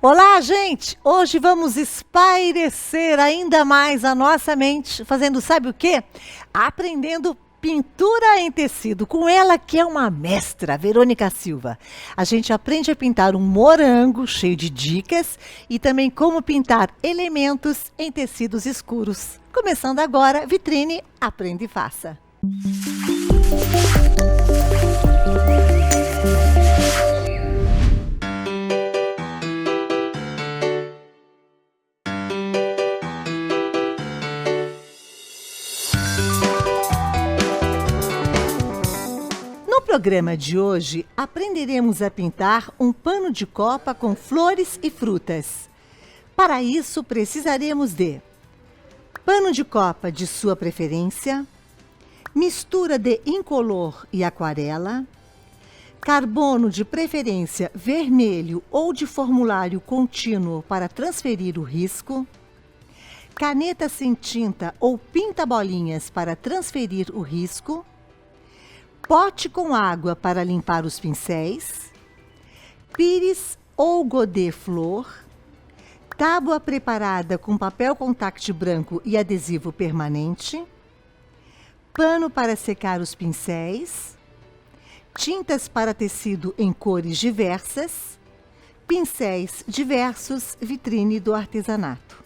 Olá, gente! Hoje vamos espairecer ainda mais a nossa mente, fazendo sabe o quê? Aprendendo pintura em tecido, com ela que é uma mestra, Verônica Silva. A gente aprende a pintar um morango cheio de dicas e também como pintar elementos em tecidos escuros. Começando agora, Vitrine Aprende e Faça. No programa de hoje, aprenderemos a pintar um pano de copa com flores e frutas. Para isso, precisaremos de pano de copa de sua preferência, mistura de incolor e aquarela, carbono de preferência vermelho ou de formulário contínuo para transferir o risco, caneta sem tinta ou pinta-bolinhas para transferir o risco, pote com água para limpar os pincéis, pires ou godê flor, tábua preparada com papel contact branco e adesivo permanente, pano para secar os pincéis, tintas para tecido em cores diversas, pincéis diversos, vitrine do artesanato.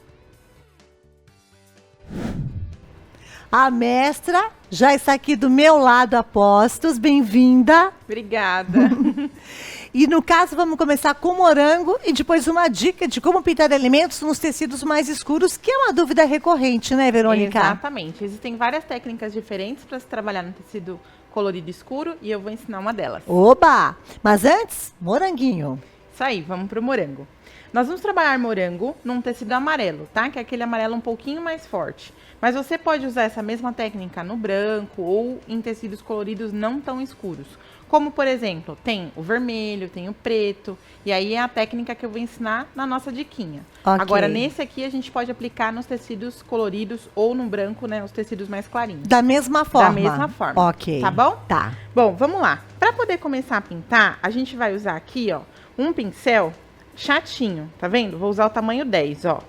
A mestra já está aqui do meu lado, Apostos. Bem-vinda. Obrigada. E no caso, vamos começar com morango e depois uma dica de como pintar elementos nos tecidos mais escuros, que é uma dúvida recorrente, né, Verônica? Exatamente. Existem várias técnicas diferentes para se trabalhar no tecido colorido escuro e eu vou ensinar uma delas. Oba! Mas antes, moranguinho. Isso aí, vamos pro morango. Nós vamos trabalhar morango num tecido amarelo, tá? Que é aquele amarelo um pouquinho mais forte. Mas você pode usar essa mesma técnica no branco ou em tecidos coloridos não tão escuros. Como, por exemplo, tem o vermelho, tem o preto. E aí é a técnica que eu vou ensinar na nossa diquinha. Okay. Agora, nesse aqui, a gente pode aplicar nos tecidos coloridos ou no branco, né? Os tecidos mais clarinhos. Da mesma forma? Da mesma forma. Ok. Tá bom? Tá. Bom, vamos lá. Para poder começar a pintar, a gente vai usar aqui, ó, um pincel chatinho, tá vendo? Vou usar o tamanho 10, ó.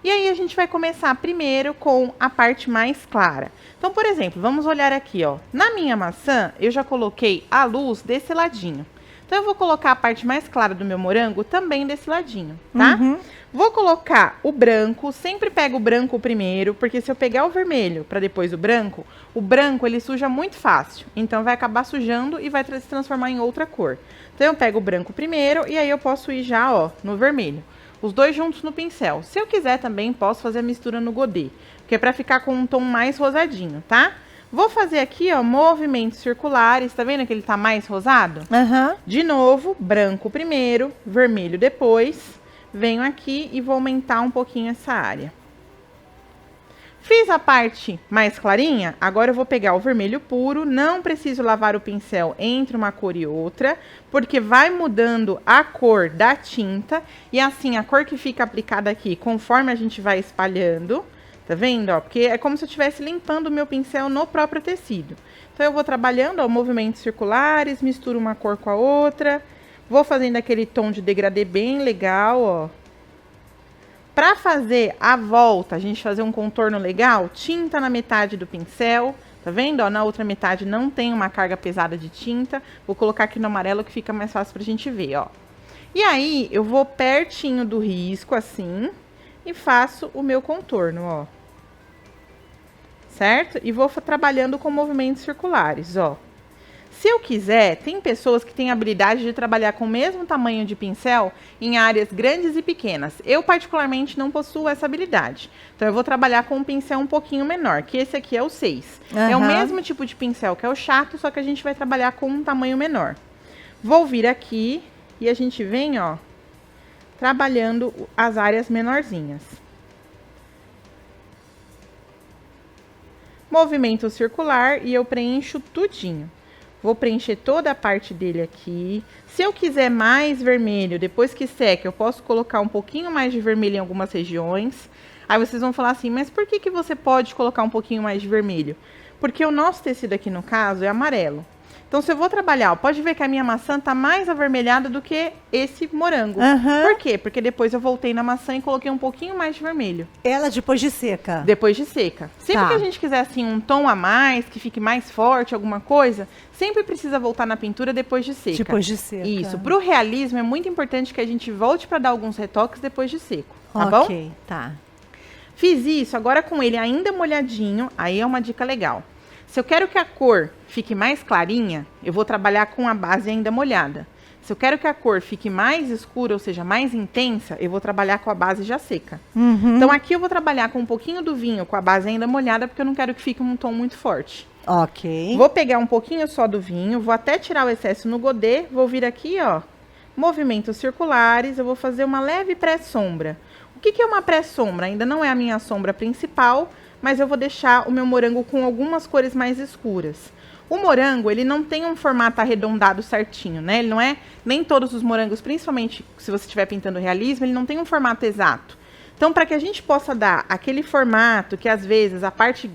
E aí a gente vai começar primeiro com a parte mais clara. Então, por exemplo, vamos olhar aqui, ó. Na minha maçã, eu já coloquei a luz desse ladinho. Então, eu vou colocar a parte mais clara do meu morango também desse ladinho, tá? Uhum. Vou colocar o branco, sempre pego o branco primeiro, porque se eu pegar o vermelho para depois o branco ele suja muito fácil. Então, vai acabar sujando e vai se transformar em outra cor. Então, eu pego o branco primeiro e aí eu posso ir já, ó, no vermelho. Os dois juntos no pincel. Se eu quiser também, posso fazer a mistura no godê, porque é para ficar com um tom mais rosadinho, tá? Vou fazer aqui, ó, movimentos circulares, tá vendo que ele tá mais rosado? Uhum. De novo, branco primeiro, vermelho depois. Venho aqui e vou aumentar um pouquinho essa área. Fiz a parte mais clarinha, agora eu vou pegar o vermelho puro, não preciso lavar o pincel entre uma cor e outra, porque vai mudando a cor da tinta, e assim, a cor que fica aplicada aqui, conforme a gente vai espalhando, tá vendo, ó? Porque é como se eu estivesse limpando o meu pincel no próprio tecido. Então, eu vou trabalhando, ó, movimentos circulares, misturo uma cor com a outra, vou fazendo aquele tom de degradê bem legal, ó. Para fazer a volta, a gente fazer um contorno legal, tinta na metade do pincel, tá vendo? Ó, na outra metade não tem uma carga pesada de tinta. Vou colocar aqui no amarelo que fica mais fácil pra gente ver, ó. E aí, eu vou pertinho do risco, assim, e faço o meu contorno, ó. Certo? E vou trabalhando com movimentos circulares, ó. Se eu quiser, tem pessoas que têm habilidade de trabalhar com o mesmo tamanho de pincel em áreas grandes e pequenas. Eu, particularmente, não possuo essa habilidade. Então, eu vou trabalhar com um pincel um pouquinho menor, que esse aqui é o 6. Uhum. É o mesmo tipo de pincel que é o chato, só que a gente vai trabalhar com um tamanho menor. Vou vir aqui e a gente vem, ó, trabalhando as áreas menorzinhas. Movimento circular e eu preencho tudinho. Vou preencher toda a parte dele aqui. Se eu quiser mais vermelho, depois que seca, eu posso colocar um pouquinho mais de vermelho em algumas regiões. Aí vocês vão falar assim, mas por que que você pode colocar um pouquinho mais de vermelho? Porque o nosso tecido aqui, no caso, é amarelo. Então, se eu vou trabalhar, ó, pode ver que a minha maçã tá mais avermelhada do que esse morango. Por quê? Porque depois eu voltei na maçã e coloquei um pouquinho mais de vermelho. Ela depois de seca? Depois de seca. Sempre que a gente quiser, assim, um tom a mais, que fique mais forte, alguma coisa, sempre precisa voltar na pintura depois de seca. Depois de seca. Isso. Pro realismo, é muito importante que a gente volte para dar alguns retoques depois de seco, tá bom? Ok, tá. Fiz isso, agora com ele ainda molhadinho, aí é uma dica legal. Se eu quero que a cor fique mais clarinha, eu vou trabalhar com a base ainda molhada. Se eu quero que a cor fique mais escura, ou seja, mais intensa, eu vou trabalhar com a base já seca. Então aqui eu vou trabalhar com um pouquinho do vinho, com a base ainda molhada, porque eu não quero que fique um tom muito forte. Ok. Vou pegar um pouquinho só do vinho, vou até tirar o excesso no godê, vou vir aqui, ó, movimentos circulares, eu vou fazer uma leve pré-sombra. O que é uma pré-sombra? Ainda não é a minha sombra principal, mas eu vou deixar o meu morango com algumas cores mais escuras. O morango, ele não tem um formato arredondado certinho, né? Ele não é, nem todos os morangos, principalmente se você estiver pintando realismo, ele não tem um formato exato. Então, para que a gente possa dar aquele formato que às vezes a parte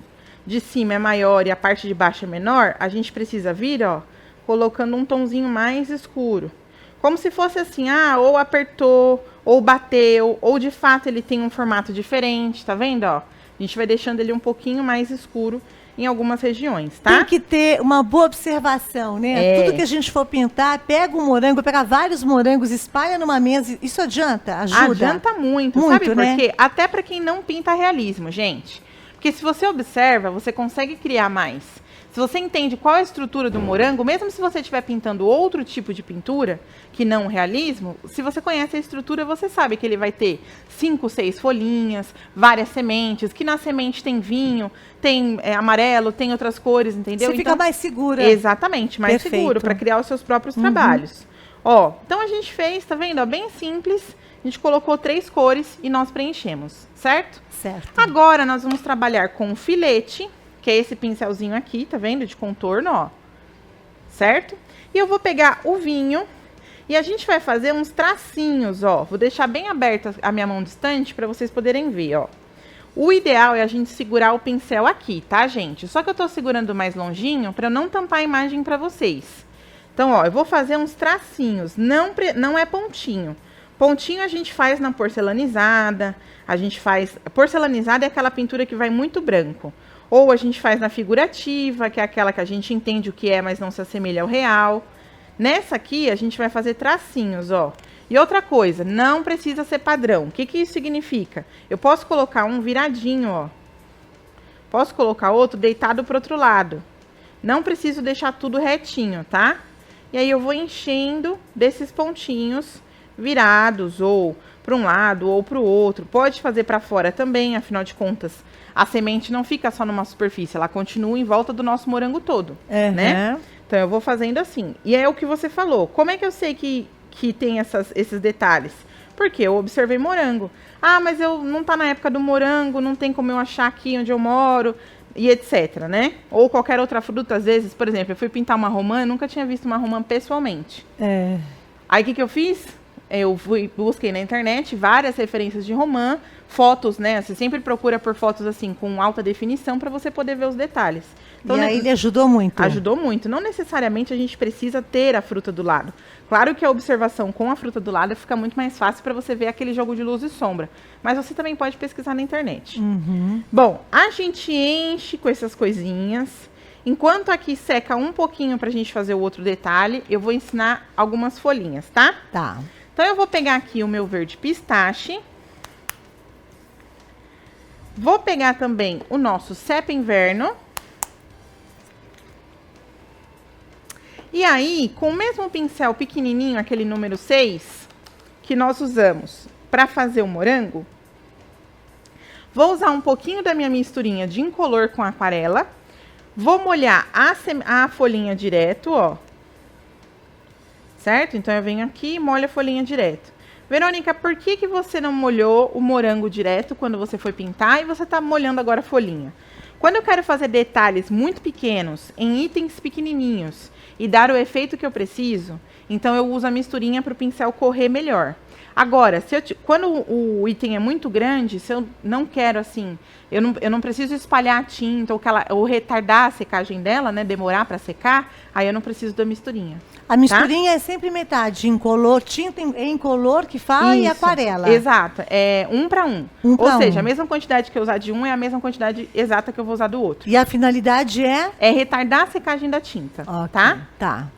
de cima é maior e a parte de baixo é menor, a gente precisa vir, ó, colocando um tonzinho mais escuro. Como se fosse assim, ou apertou, ou bateu, ou de fato ele tem um formato diferente, tá vendo, ó? A gente vai deixando ele um pouquinho mais escuro em algumas regiões, tá? Tem que ter uma boa observação, né? Tudo que a gente for pintar, pega um morango, pega vários morangos, espalha numa mesa. Isso adianta? Ajuda? Adianta muito, sabe por quê? Até para quem não pinta realismo, gente. Porque se você observa, você consegue criar mais. Se você entende qual é a estrutura do morango, mesmo se você estiver pintando outro tipo de pintura, que não o realismo, se você conhece a estrutura, você sabe que ele vai ter 5, 6 folhinhas, várias sementes, que na semente tem vinho, tem amarelo, tem outras cores, entendeu? Você fica mais segura. Exatamente, mais seguro, para criar os seus próprios trabalhos. Ó, então a gente fez, tá vendo? Ó, bem simples, a gente colocou 3 cores e nós preenchemos, certo? Certo. Agora nós vamos trabalhar com o filete, que é esse pincelzinho aqui, tá vendo? De contorno, ó. Certo? E eu vou pegar o vinho e a gente vai fazer uns tracinhos, ó. Vou deixar bem aberta a minha mão distante para vocês poderem ver, ó. O ideal é a gente segurar o pincel aqui, tá, gente? Só que eu tô segurando mais longinho para eu não tampar a imagem para vocês. Então, ó, eu vou fazer uns tracinhos, não é pontinho. Pontinho a gente faz na porcelanizada, porcelanizada é aquela pintura que vai muito branco. Ou a gente faz na figurativa, que é aquela que a gente entende o que é, mas não se assemelha ao real. Nessa aqui, a gente vai fazer tracinhos, ó. E outra coisa, não precisa ser padrão. O que isso significa? Eu posso colocar um viradinho, ó. Posso colocar outro deitado pro outro lado. Não preciso deixar tudo retinho, tá? E aí eu vou enchendo desses pontinhos virados, ou para um lado ou para o outro. Pode fazer para fora também, afinal de contas, a semente não fica só numa superfície, ela continua em volta do nosso morango todo, né? Então, eu vou fazendo assim. E é o que você falou. Como é que eu sei que tem esses detalhes? Porque eu observei morango. Ah, mas não tá na época do morango, não tem como eu achar aqui onde eu moro, e etc, né? Ou qualquer outra fruta, às vezes, por exemplo, eu fui pintar uma romã, eu nunca tinha visto uma romã pessoalmente. Aí, o que eu fiz? Eu busquei na internet várias referências de romã, fotos, né? Você sempre procura por fotos assim, com alta definição, para você poder ver os detalhes. Então, e aí ele ajudou muito. Ajudou muito. Não necessariamente a gente precisa ter a fruta do lado. Claro que a observação com a fruta do lado fica muito mais fácil para você ver aquele jogo de luz e sombra. Mas você também pode pesquisar na internet. Bom, a gente enche com essas coisinhas. Enquanto aqui seca um pouquinho pra gente fazer o outro detalhe, eu vou ensinar algumas folhinhas, tá? Tá. Então, eu vou pegar aqui o meu verde pistache. Vou pegar também o nosso Sepa Inverno. E aí, com o mesmo pincel pequenininho, aquele número 6, que nós usamos para fazer o morango, vou usar um pouquinho da minha misturinha de incolor com aquarela. Vou molhar a folhinha direto, ó. Certo? Então, eu venho aqui e molho a folhinha direto. Verônica, por que você não molhou o morango direto quando você foi pintar e você tá molhando agora a folhinha? Quando eu quero fazer detalhes muito pequenos, em itens pequenininhos, e dar o efeito que eu preciso, então eu uso a misturinha para o pincel correr melhor. Agora, quando o item é muito grande, se eu não quero assim, eu não preciso espalhar a tinta ou retardar a secagem dela, né? Demorar para secar, aí eu não preciso da misturinha. A misturinha é sempre metade, incolor, tinta em incolor que fala e aquarela. Exato, é 1 para 1. Ou seja, um. a mesma quantidade que eu usar de um é a mesma quantidade exata que eu vou usar do outro. E a finalidade é? É retardar a secagem da tinta, tá? Tá.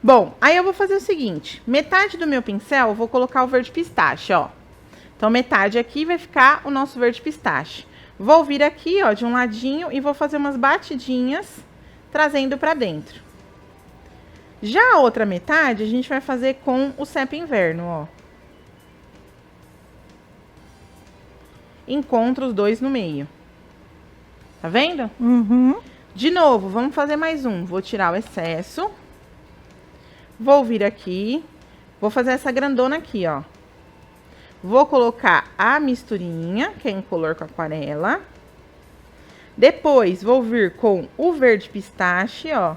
Bom, aí eu vou fazer o seguinte, metade do meu pincel eu vou colocar o verde pistache, ó. Então, metade aqui vai ficar o nosso verde pistache. Vou vir aqui, ó, de um ladinho e vou fazer umas batidinhas, trazendo pra dentro. Já a outra metade, a gente vai fazer com o Sepia Inverno, ó. Encontro os dois no meio. Tá vendo? Uhum. De novo, vamos fazer mais um. Vou tirar o excesso. Vou vir aqui, vou fazer essa grandona aqui, ó. Vou colocar a misturinha, que é incolor com aquarela. Depois, vou vir com o verde pistache, ó.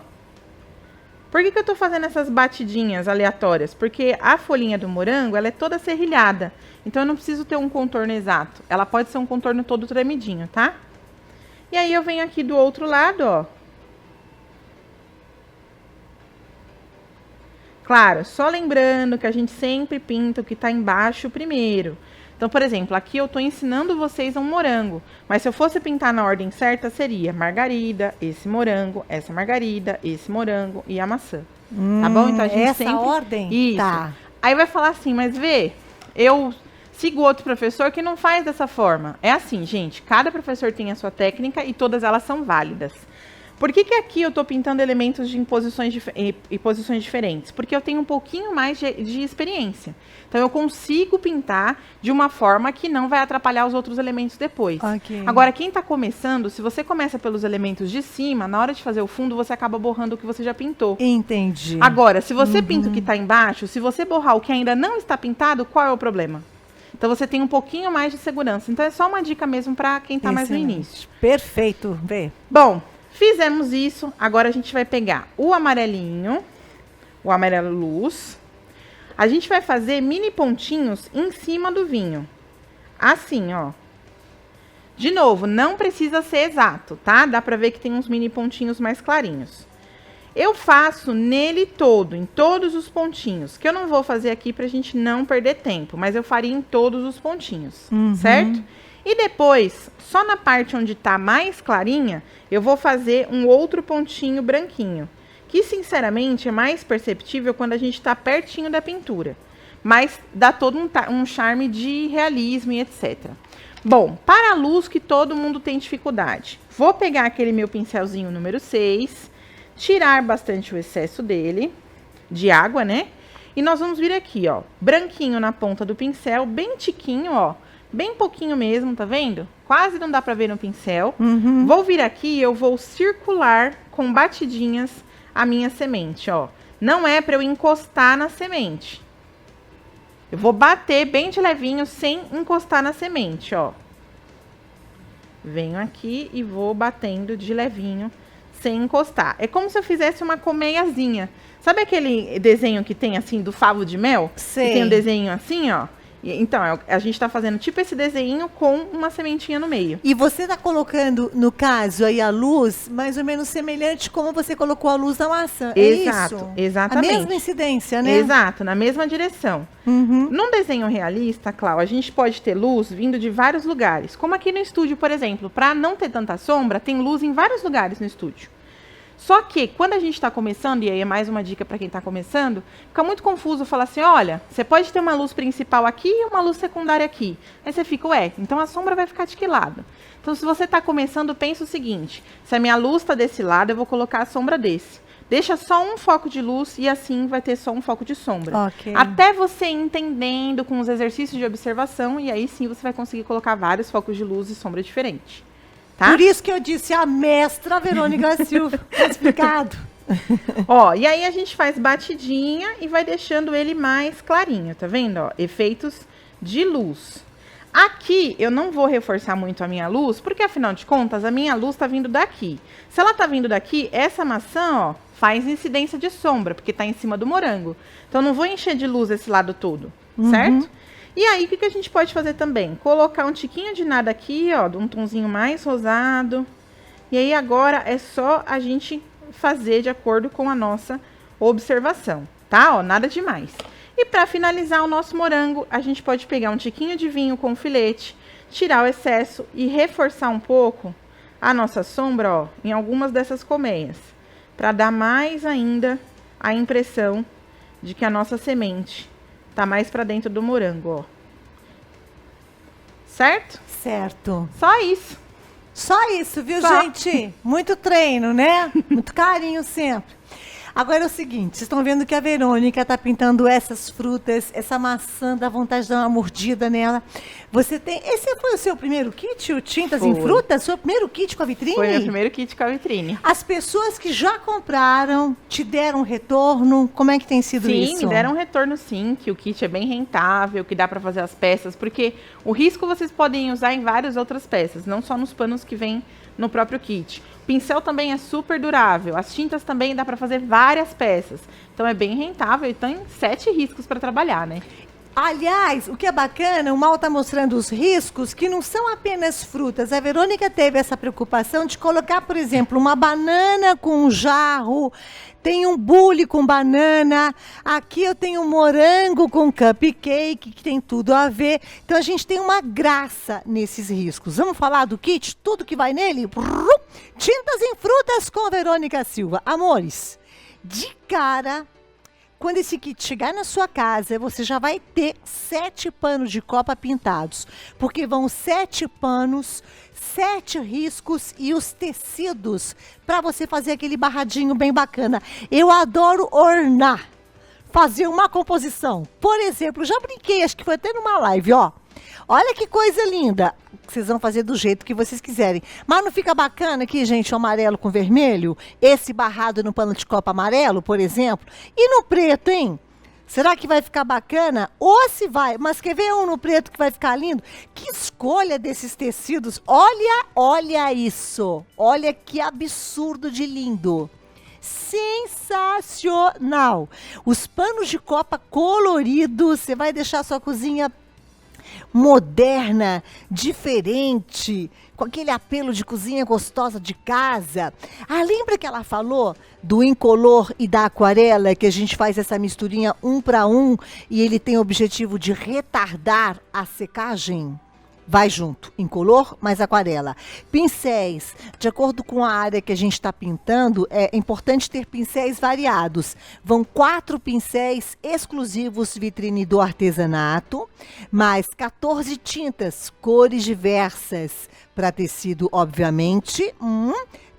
Por que eu tô fazendo essas batidinhas aleatórias? Porque a folhinha do morango, ela é toda serrilhada. Então, eu não preciso ter um contorno exato. Ela pode ser um contorno todo tremidinho, tá? E aí, eu venho aqui do outro lado, ó. Claro, só lembrando que a gente sempre pinta o que tá embaixo primeiro. Então, por exemplo, aqui eu tô ensinando vocês um morango. Mas se eu fosse pintar na ordem certa, seria margarida, esse morango, essa margarida, esse morango e a maçã. Tá bom? Então, a gente essa sempre... ordem? Isso. Tá. Aí vai falar assim, mas vê, eu sigo outro professor que não faz dessa forma. É assim, gente, cada professor tem a sua técnica e todas elas são válidas. Por que aqui eu tô pintando elementos em posições diferentes? Porque eu tenho um pouquinho mais de experiência. Então, eu consigo pintar de uma forma que não vai atrapalhar os outros elementos depois. Okay. Agora, quem tá começando, se você começa pelos elementos de cima, na hora de fazer o fundo, você acaba borrando o que você já pintou. Entendi. Agora, se você pinta o que tá embaixo, se você borrar o que ainda não está pintado, qual é o problema? Então, você tem um pouquinho mais de segurança. Então, é só uma dica mesmo para quem tá mais no início. Perfeito. Vê. Bom, fizemos isso, agora a gente vai pegar o amarelinho, o amarelo luz. A gente vai fazer mini pontinhos em cima do vinho. Assim, ó. De novo, não precisa ser exato, tá? Dá pra ver que tem uns mini pontinhos mais clarinhos. Eu faço nele todo, em todos os pontinhos, que eu não vou fazer aqui pra gente não perder tempo, mas eu faria em todos os pontinhos, certo? E depois, só na parte onde tá mais clarinha, eu vou fazer um outro pontinho branquinho. Que, sinceramente, é mais perceptível quando a gente tá pertinho da pintura. Mas dá todo um charme de realismo e etc. Bom, para a luz que todo mundo tem dificuldade. Vou pegar aquele meu pincelzinho número 6, tirar bastante o excesso dele, de água, né? E nós vamos vir aqui, ó, branquinho na ponta do pincel, bem tiquinho, ó. Bem pouquinho mesmo, tá vendo? Quase não dá pra ver no pincel. Vou vir aqui e eu vou circular com batidinhas a minha semente, ó. Não é pra eu encostar na semente. Eu vou bater bem de levinho, sem encostar na semente, ó. Venho aqui e vou batendo de levinho, sem encostar. É como se eu fizesse uma colmeiazinha. Sabe aquele desenho que tem, assim, do favo de mel? Sei. Que tem um desenho assim, ó. Então, a gente tá fazendo tipo esse desenho com uma sementinha no meio. E você tá colocando, no caso, aí a luz, mais ou menos semelhante como você colocou a luz da maçã. Exato, é isso? exatamente. A mesma incidência, né? Exato, na mesma direção. Num desenho realista, Clau, a gente pode ter luz vindo de vários lugares. Como aqui no estúdio, por exemplo. Para não ter tanta sombra, tem luz em vários lugares no estúdio. Só que, quando a gente está começando, e aí é mais uma dica para quem está começando, fica muito confuso falar assim, olha, você pode ter uma luz principal aqui e uma luz secundária aqui. Aí você fica, ué, então a sombra vai ficar de que lado? Então, se você está começando, pensa o seguinte, se a minha luz está desse lado, eu vou colocar a sombra desse. Deixa só um foco de luz e assim vai ter só um foco de sombra. Okay. Até você entendendo com os exercícios de observação, e aí sim você vai conseguir colocar vários focos de luz e sombra diferente. Tá? Por isso que eu disse a mestra Verônica Silva. Tá explicado? Ó, e aí a gente faz batidinha e vai deixando ele mais clarinho, tá vendo? Ó, efeitos de luz. Aqui eu não vou reforçar muito a minha luz, porque afinal de contas a minha luz tá vindo daqui. Se ela tá vindo daqui, essa maçã, ó, faz incidência de sombra, porque tá em cima do morango. Então eu não vou encher de luz esse lado todo, certo? E aí, o que a gente pode fazer também? Colocar um tiquinho de nada aqui, ó, de um tonzinho mais rosado. E aí, agora é só a gente fazer de acordo com a nossa observação, tá? Ó, nada demais. E para finalizar o nosso morango, a gente pode pegar um tiquinho de vinho com filete, tirar o excesso e reforçar um pouco a nossa sombra, ó, em algumas dessas colmeias, para dar mais ainda a impressão de que a nossa semente tá mais para dentro do morango, ó. Certo? Certo. Só isso. Só isso, viu, Só. gente? Muito treino, né? Muito carinho sempre. Agora é o seguinte, vocês estão vendo que a Verônica tá pintando essas frutas, essa maçã, dá vontade de dar uma mordida nela. Você tem... Esse foi o seu primeiro kit, o Tintas em Foi. Frutas? Seu primeiro kit com a vitrine? Foi meu primeiro kit com a vitrine. As pessoas que já compraram, te deram retorno? Como é que tem sido isso? Sim, me deram um retorno sim, que o kit é bem rentável, que dá para fazer as peças, porque o risco vocês podem usar em várias outras peças, não só nos panos que vem no próprio kit. O pincel também é super durável, as tintas também dá para fazer várias peças, então é bem rentável e tem 7 riscos para trabalhar, né? Aliás, o que é bacana, o Mal está mostrando os riscos que não são apenas frutas. A Verônica teve essa preocupação de colocar, por exemplo, uma banana com um jarro, tem um bule com banana, aqui eu tenho um morango com cupcake, que tem tudo a ver. Então a gente tem uma graça nesses riscos. Vamos falar do kit, tudo que vai nele? Tintas em Frutas com a Verônica Silva. Amores, de cara... Quando esse kit chegar na sua casa, você já vai ter 7 panos de copa pintados. Porque vão 7 panos, 7 riscos e os tecidos para você fazer aquele barradinho bem bacana. Eu adoro ornar, fazer uma composição. Por exemplo, já brinquei, acho que foi até numa live, ó. Olha que coisa linda. Vocês vão fazer do jeito que vocês quiserem. Mas não fica bacana aqui, gente, o amarelo com vermelho? Esse barrado no pano de copa amarelo, por exemplo. E no preto, hein? Será que vai ficar bacana? Ou se vai, mas quer ver um no preto que vai ficar lindo? Que escolha desses tecidos. Olha isso. Olha que absurdo de lindo. Sensacional. Os panos de copa coloridos. Você vai deixar a sua cozinha moderna, diferente, com aquele apelo de cozinha gostosa de casa. Ah, lembra que ela falou do incolor e da aquarela, que a gente faz essa misturinha 1 para 1 e ele tem o objetivo de retardar a secagem? Vai junto, incolor mais aquarela. Pincéis, de acordo com a área que a gente está pintando, é importante ter pincéis variados. Vão 4 pincéis exclusivos vitrine do artesanato, mais 14 tintas, cores diversas, para tecido, obviamente.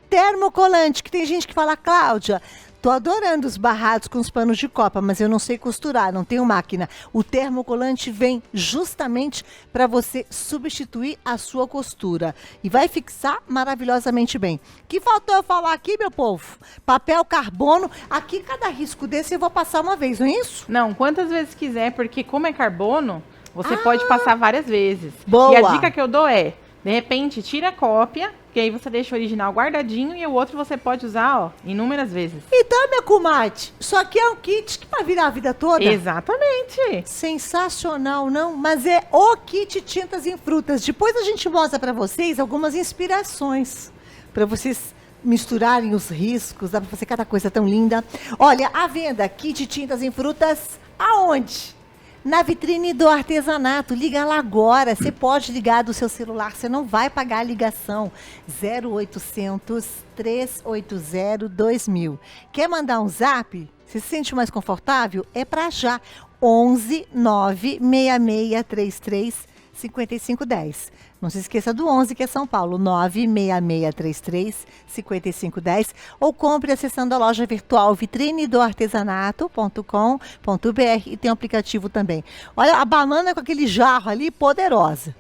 Termocolante, que tem gente que fala, Cláudia, tô adorando os barrados com os panos de copa, mas eu não sei costurar, não tenho máquina. O termocolante vem justamente para você substituir a sua costura e vai fixar maravilhosamente bem. Que faltou eu falar aqui, meu povo? Papel carbono. Aqui, cada risco desse eu vou passar uma vez, não é isso? Não, quantas vezes quiser, porque como é carbono, você pode passar várias vezes. Boa. E a dica que eu dou é, de repente, tira a cópia, que aí você deixa o original guardadinho e o outro você pode usar, ó, inúmeras vezes. Então, minha comadre, isso aqui é um kit que vai virar a vida toda? Exatamente. Sensacional, não? Mas é o kit Tintas em Frutas. Depois a gente mostra para vocês algumas inspirações para vocês misturarem os riscos, dá para fazer cada coisa tão linda. Olha, a venda kit Tintas em Frutas, aonde? Na vitrine do artesanato. Liga lá agora. Você pode ligar do seu celular. Você não vai pagar a ligação. 0800 380 2000. Quer mandar um zap? Você se sente mais confortável? É para já. 11 96633 5510. Não se esqueça do 11, que é São Paulo, 96633 5510. Ou compre acessando a loja virtual vitrinedoartesanato.com.br e tem um aplicativo também. Olha, a banana com aquele jarro ali, poderosa.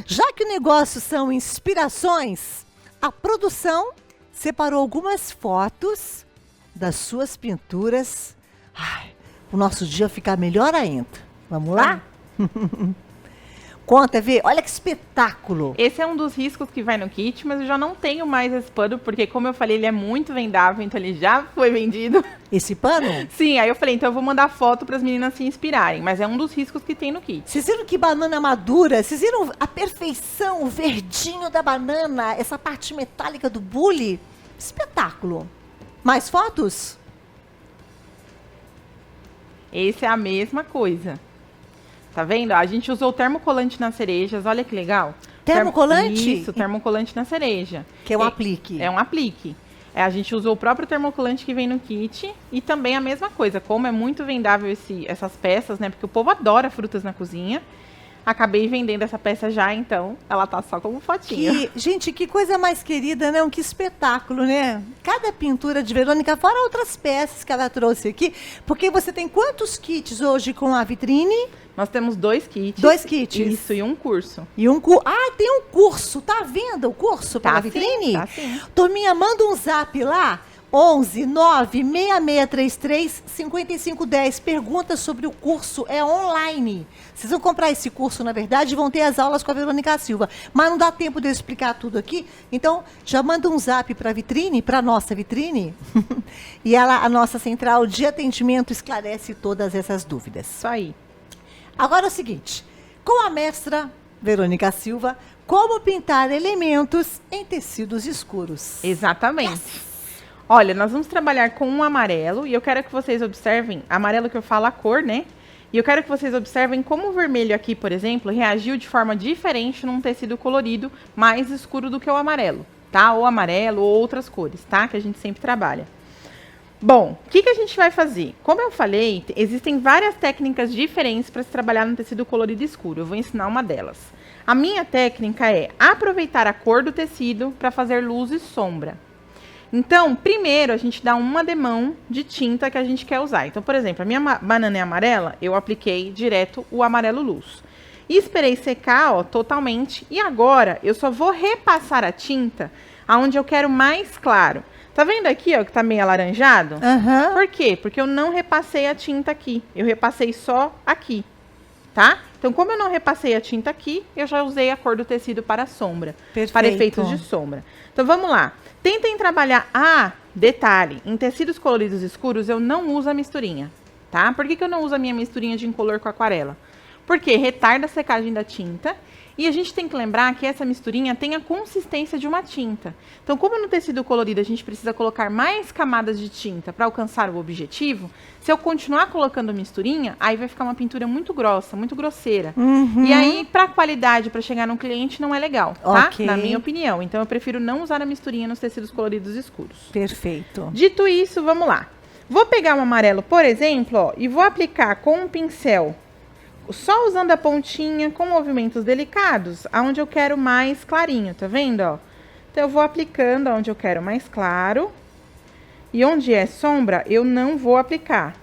Já que o negócio são inspirações, a produção separou algumas fotos das suas pinturas. Ai, o nosso dia ficar melhor ainda. Vamos lá? conta, Vê? Olha que espetáculo. Esse é um dos riscos que vai no kit, mas eu já não tenho mais esse pano, porque como eu falei, ele é muito vendável, então ele já foi vendido. Esse pano? Sim, aí eu falei, então eu vou mandar foto para as meninas se inspirarem, mas é um dos riscos que tem no kit. Vocês viram que banana madura? Vocês viram a perfeição, o verdinho da banana, essa parte metálica do bule? Espetáculo. Mais fotos? Esse é a mesma coisa. Tá vendo? A gente usou termocolante nas cerejas, olha que legal. Termocolante? Isso, termocolante na cereja. Que é um aplique. É um aplique. A gente usou o próprio termocolante que vem no kit e também a mesma coisa. Como é muito vendável essas peças, né? Porque o povo adora frutas na cozinha. Acabei vendendo essa peça já, então ela tá só como fotinho. Gente, que coisa mais querida, né? Que espetáculo, né? Cada pintura de Verônica, fora outras peças que ela trouxe aqui. Porque você tem quantos kits hoje com a vitrine? Nós temos 2 kits. 2 kits. Isso, e um curso. E um curso. Ah, tem um curso. Tá vendo o curso para a vitrine? Tá sim. Turminha, manda um zap lá. 11 9 6633 5510. Pergunta sobre o curso, é online. Vocês vão comprar esse curso, na verdade, e vão ter as aulas com a Verônica Silva. Mas não dá tempo de eu explicar tudo aqui. Então, já manda um zap para a vitrine, para a nossa vitrine. E a nossa central de atendimento esclarece todas essas dúvidas. Isso aí. Agora é o seguinte, com a mestra Verônica Silva, como pintar elementos em tecidos escuros. Exatamente. Yes. Olha, nós vamos trabalhar com um amarelo e eu quero que vocês observem, amarelo que eu falo a cor, né? E eu quero que vocês observem como o vermelho aqui, por exemplo, reagiu de forma diferente num tecido colorido mais escuro do que o amarelo, tá? Ou amarelo ou outras cores, tá? Que a gente sempre trabalha. Bom, o que a gente vai fazer? Como eu falei, existem várias técnicas diferentes para se trabalhar no tecido colorido escuro. Eu vou ensinar uma delas. A minha técnica é aproveitar a cor do tecido para fazer luz e sombra. Então, primeiro a gente dá uma demão de tinta que a gente quer usar. Então, por exemplo, a minha banana é amarela, eu apliquei direto o amarelo luz. E esperei secar, ó, totalmente. E agora eu só vou repassar a tinta aonde eu quero mais claro. Tá vendo aqui, ó, que tá meio alaranjado? Uhum. Por quê? Porque eu não repassei a tinta aqui. Eu repassei só aqui, tá? Então, como eu não repassei a tinta aqui, eu já usei a cor do tecido para a sombra. Perfeito. Para efeitos de sombra. Então, vamos lá. Tentem trabalhar... Ah, detalhe. Em tecidos coloridos escuros, eu não uso a misturinha, tá? Por que eu não uso a minha misturinha de incolor com aquarela? Porque retarda a secagem da tinta. E a gente tem que lembrar que essa misturinha tem a consistência de uma tinta. Então, como no tecido colorido a gente precisa colocar mais camadas de tinta para alcançar o objetivo, se eu continuar colocando misturinha, aí vai ficar uma pintura muito grossa, muito grosseira. Uhum. E aí, para qualidade, para chegar no cliente, não é legal, tá? Ok. Na minha opinião. Então, eu prefiro não usar a misturinha nos tecidos coloridos escuros. Perfeito. Dito isso, vamos lá. Vou pegar um amarelo, por exemplo, ó, e vou aplicar com um pincel só usando a pontinha com movimentos delicados, aonde eu quero mais clarinho, tá vendo, ó? Então, eu vou aplicando aonde eu quero mais claro. E onde é sombra, eu não vou aplicar.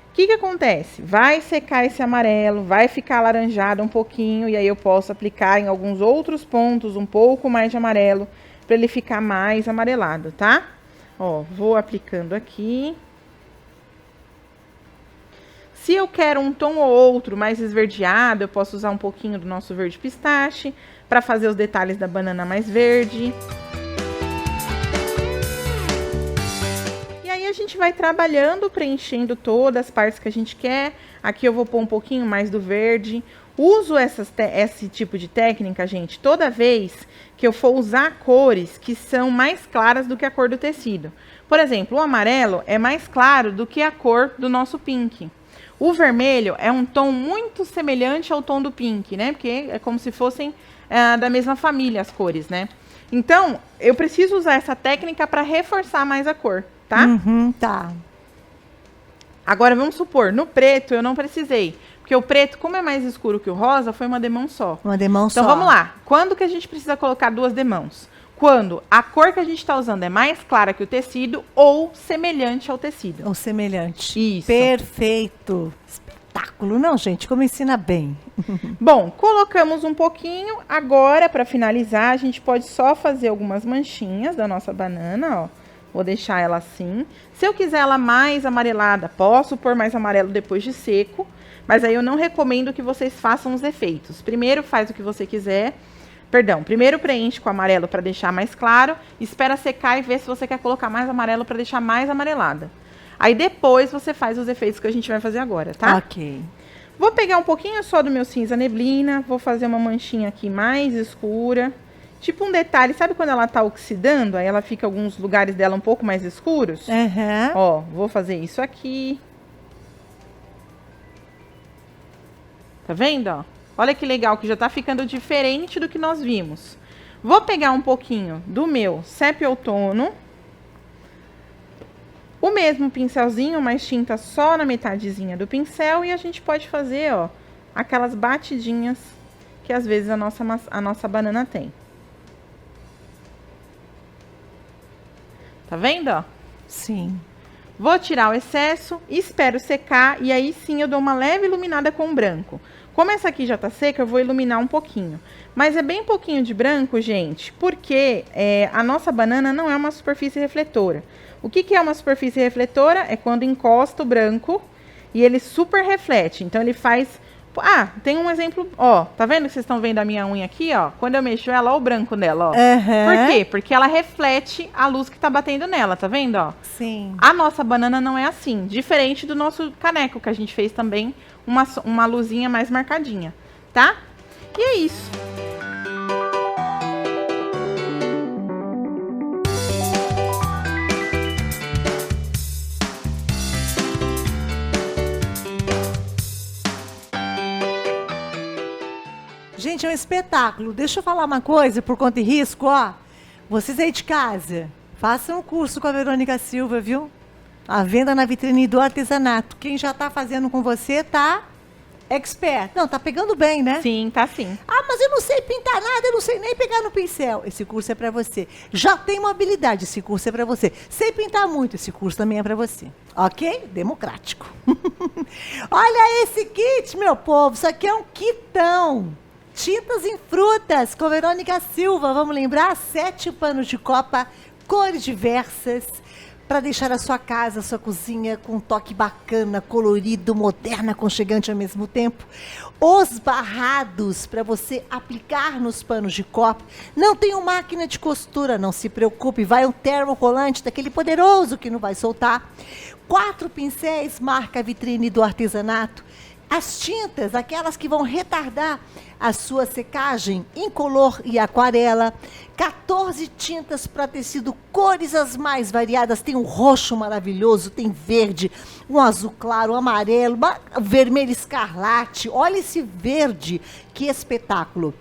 O que acontece? Vai secar esse amarelo, vai ficar alaranjado um pouquinho, e aí eu posso aplicar em alguns outros pontos um pouco mais de amarelo, para ele ficar mais amarelado, tá? Ó, vou aplicando aqui. Se eu quero um tom ou outro mais esverdeado, eu posso usar um pouquinho do nosso verde pistache para fazer os detalhes da banana mais verde. E aí a gente vai trabalhando, preenchendo todas as partes que a gente quer. Aqui eu vou pôr um pouquinho mais do verde. Uso esse tipo de técnica, gente, toda vez que eu for usar cores que são mais claras do que a cor do tecido. Por exemplo, o amarelo é mais claro do que a cor do nosso pink. O vermelho é um tom muito semelhante ao tom do pink, né? Porque é como se fossem da mesma família as cores, né? Então, eu preciso usar essa técnica para reforçar mais a cor, tá? Uhum, tá. Agora, vamos supor, no preto eu não precisei. Porque o preto, como é mais escuro que o rosa, foi uma demão só. Uma demão só. Então, vamos lá. Quando que a gente precisa colocar 2 demãos? Quando a cor que a gente está usando é mais clara que o tecido ou semelhante ao tecido. Ou semelhante. Isso. Perfeito. Espetáculo, não, gente? Como ensina bem. Bom, colocamos um pouquinho. Agora, para finalizar, a gente pode só fazer algumas manchinhas da nossa banana, ó. Vou deixar ela assim. Se eu quiser ela mais amarelada, posso pôr mais amarelo depois de seco. Mas aí eu não recomendo que vocês façam os efeitos. Primeiro faz o que você quiser. Perdão, primeiro preenche com amarelo para deixar mais claro. Espera secar e vê se você quer colocar mais amarelo para deixar mais amarelada. Aí depois você faz os efeitos que a gente vai fazer agora, tá? Ok. Vou pegar um pouquinho só do meu cinza neblina. Vou fazer uma manchinha aqui mais escura. Tipo um detalhe, sabe quando ela tá oxidando? Aí ela fica alguns lugares dela um pouco mais escuros? Uhum. Ó, vou fazer isso aqui. Tá vendo, ó? Olha que legal, que já tá ficando diferente do que nós vimos. Vou pegar um pouquinho do meu Sépia Outono. O mesmo pincelzinho, mais tinta só na metadezinha do pincel. E a gente pode fazer, ó, aquelas batidinhas que às vezes a nossa banana tem. Tá vendo, ó? Sim. Vou tirar o excesso, espero secar e aí sim eu dou uma leve iluminada com branco. Como essa aqui já tá seca, eu vou iluminar um pouquinho. Mas é bem pouquinho de branco, gente, porque a nossa banana não é uma superfície refletora. O que é uma superfície refletora? É quando encosta o branco e ele super reflete. Então ele faz... Ah, tem um exemplo, ó, tá vendo que vocês estão vendo a minha unha aqui, ó? Quando eu mexo ela, ó o branco dela, ó. Uhum. Por quê? Porque ela reflete a luz que tá batendo nela, tá vendo, ó? Sim. A nossa banana não é assim, diferente do nosso caneco, que a gente fez também uma luzinha mais marcadinha, tá? E é isso. Gente, é um espetáculo. Deixa eu falar uma coisa, por conta e risco, ó. Vocês aí de casa, façam um curso com a Verônica Silva, viu? A venda na vitrine do artesanato. Quem já tá fazendo com você tá expert. Não, tá pegando bem, né? Sim, tá sim. Ah, mas eu não sei pintar nada, eu não sei nem pegar no pincel. Esse curso é pra você. Já tem uma habilidade, esse curso é pra você. Sei pintar muito, esse curso também é pra você. Ok? Democrático. Olha esse kit, meu povo. Isso aqui é um kitão. Tintas em frutas, com Verônica Silva. Vamos lembrar? 7 panos de copa, cores diversas, para deixar a sua casa, a sua cozinha com um toque bacana, colorido, moderno, aconchegante ao mesmo tempo. Os barrados para você aplicar nos panos de copa. Não tem uma máquina de costura, não se preocupe. Vai um termocolante daquele poderoso que não vai soltar. 4 pincéis, marca Vitrine do Artesanato. As tintas, aquelas que vão retardar a sua secagem, incolor e aquarela. 14 tintas para tecido, cores as mais variadas. Tem um roxo maravilhoso, tem verde, um azul claro, um amarelo, vermelho escarlate. Olha esse verde, que espetáculo.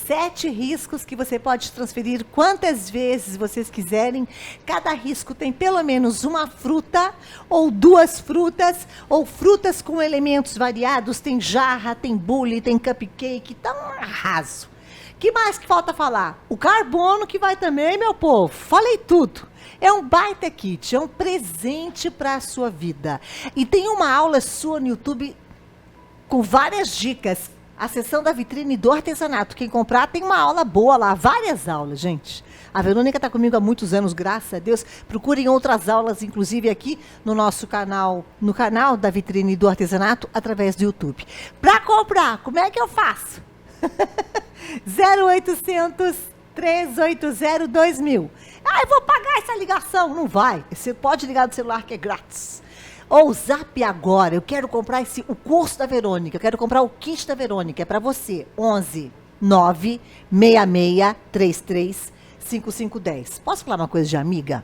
7 riscos que você pode transferir quantas vezes vocês quiserem. Cada risco tem pelo menos uma fruta, ou 2 frutas, ou frutas com elementos variados. Tem jarra, tem bule, tem cupcake, tá um arraso. Que mais que falta falar? O carbono que vai também, meu povo. Falei tudo. É um baita kit, é um presente para a sua vida. E tem uma aula sua no YouTube com várias dicas. A seção da Vitrine do Artesanato. Quem comprar tem uma aula boa lá, várias aulas, gente. A Verônica está comigo há muitos anos, graças a Deus. Procurem outras aulas, inclusive aqui no nosso canal, no canal da Vitrine do Artesanato, através do YouTube. Para comprar, como é que eu faço? 0800 380 2000. Ah, eu vou pagar essa ligação. Não vai. Você pode ligar do celular que é grátis. Ou Zap agora, eu quero comprar o curso da Verônica, eu quero comprar o kit da Verônica, é para você, 11 966 33 5510. Posso falar uma coisa de amiga?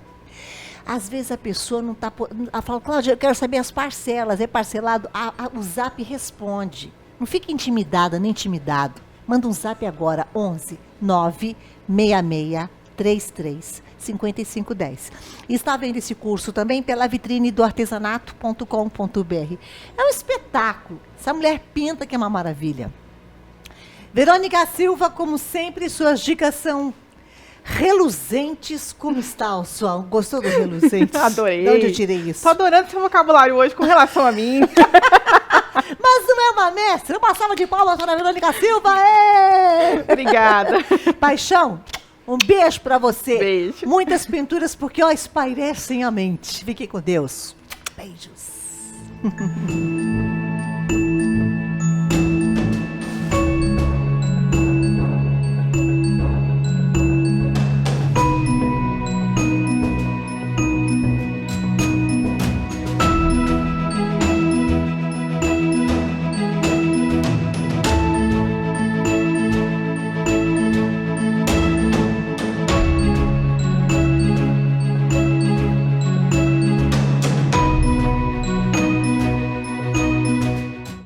Às vezes a pessoa não está... Ela fala, Cláudia, eu quero saber as parcelas, é parcelado? O Zap responde. Não fique intimidada, nem intimidado. Manda um Zap agora, 11 966 33 5510. E está vendo esse curso também pela vitrine do artesanato.com.br. É um espetáculo. Essa mulher pinta que é uma maravilha. Verônica Silva, como sempre, suas dicas são reluzentes. Como está o som? Gostou do reluzente? Adorei. De onde eu tirei isso? Tô adorando seu vocabulário hoje com relação a mim. Mas não é uma mestra. Uma salva de palmas para a Verônica Silva. Ê! Obrigada. Paixão. Um beijo pra você. Beijo. Muitas pinturas porque, ó, espairecem a mente. Fiquem com Deus. Beijos.